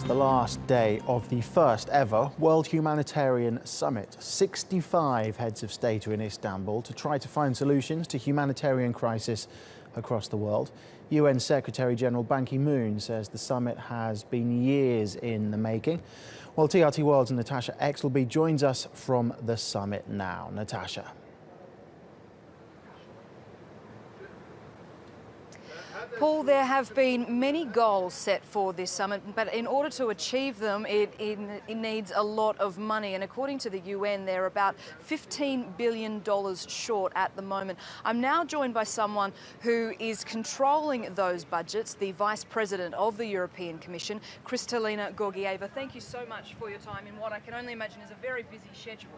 the last day of the first ever World Humanitarian Summit. 65 heads of state are in Istanbul to try to find solutions to humanitarian crisis across the world. UN Secretary General Ban Ki-moon says the summit has been years in the making. Well, TRT World's Natasha Exelby joins us from the summit now. Natasha. Paul, there have been many goals set for this summit, but in order to achieve them, it needs a lot of money. And according to the UN, they're about $15 billion short at the moment. I'm now joined by someone who is controlling those budgets, the Vice President of the European Commission, Kristalina Georgieva. Thank you so much for your time in what I can only imagine is a very busy schedule.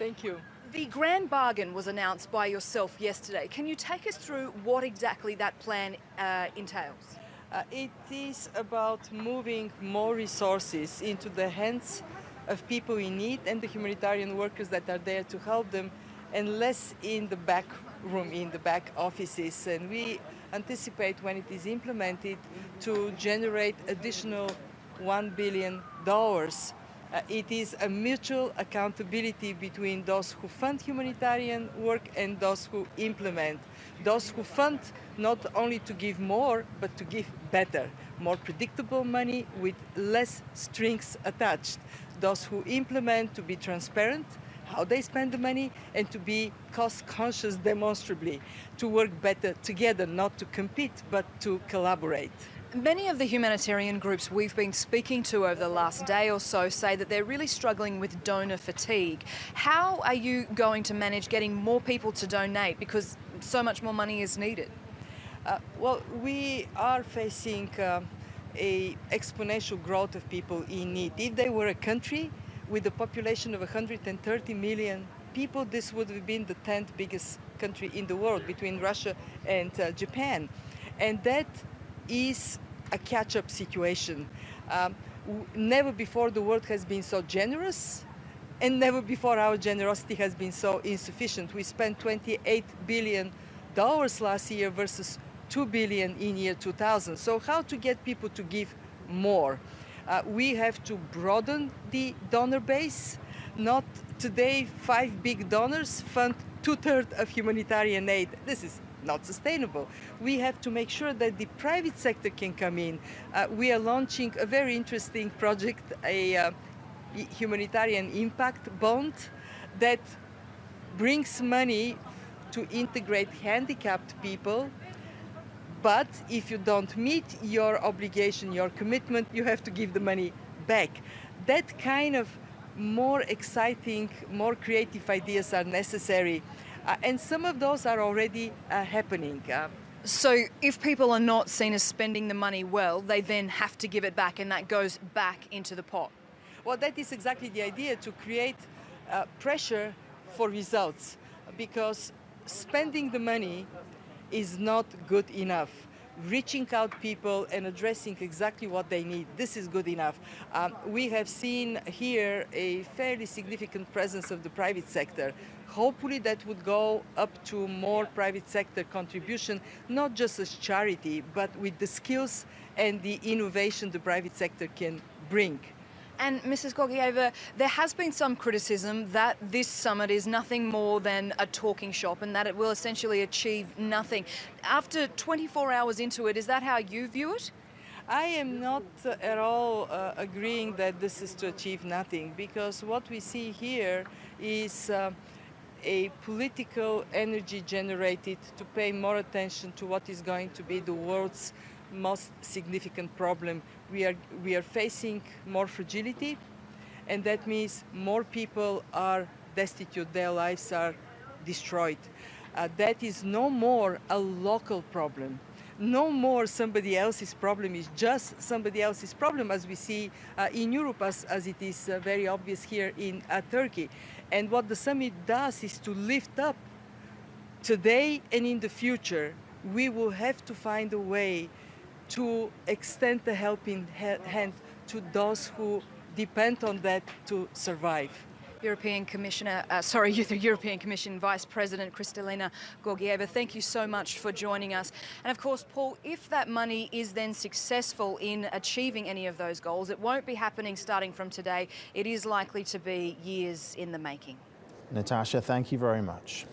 Thank you. The grand bargain was announced by yourself yesterday. Can you take us through what exactly that plan entails? It is about moving more resources into the hands of people in need and the humanitarian workers that are there to help them, and less in the back room, in the back offices. And we anticipate, when it is implemented, to generate additional $1 billion. It is a mutual accountability between those who fund humanitarian work and those who implement. Those who fund not only to give more, but to give better, more predictable money with less strings attached. Those who implement to be transparent, how they spend the money, and to be cost-conscious demonstrably, to work better together, not to compete, but to collaborate. Many of the humanitarian groups we've been speaking to over the last day or so say that they're really struggling with donor fatigue. How are you going to manage getting more people to donate, because so much more money is needed? Well, we are facing a exponential growth of people in need. If they were a country with a population of 130 million people, this would have been the 10th biggest country in the world, between Russia and Japan. And that is a catch-up situation. Never before the world has been so generous, and never before our generosity has been so insufficient. We spent $28 billion last year versus $2 billion in year 2000. So how to get people to give more? We have to broaden the donor base. Not today, 5 big donors fund 2/3 of humanitarian aid. This is not sustainable. We have to make sure that the private sector can come in. We are launching a very interesting project, a humanitarian impact bond that brings money to integrate handicapped people. But if you don't meet your obligation, your commitment, you have to give the money back. That kind of more exciting, more creative ideas are necessary. And some of those are already happening. So if people are not seen as spending the money well, they then have to give it back, and that goes back into the pot. Well, that is exactly the idea, to create pressure for results, because spending the money is not good enough. Reaching out people and addressing exactly what they need, this is good enough. We have seen here a fairly significant presence of the private sector. Hopefully that would go up to more private sector contribution, not just as charity, but with the skills and the innovation the private sector can bring. And Mrs. Georgieva, there has been some criticism that this summit is nothing more than a talking shop, and that it will essentially achieve nothing. After 24 hours into it, is that how you view it? I am not at all agreeing that this is to achieve nothing, because what we see here is a political energy generated to pay more attention to what is going to be the world's most significant problem. We are facing more fragility, and that means more people are destitute, their lives are destroyed. That is no more a local problem. No more somebody else's problem is just somebody else's problem, as we see in Europe, as it is very obvious here in Turkey. And what the summit does is to lift up today and in the future. We will have to find a way to extend the helping hand to those who depend on that to survive. European Commissioner, the European Commission Vice President Kristalina Georgieva, thank you so much for joining us. And of course, Paul, if that money is then successful in achieving any of those goals, it won't be happening starting from today. It is likely to be years in the making. Natasha, thank you very much.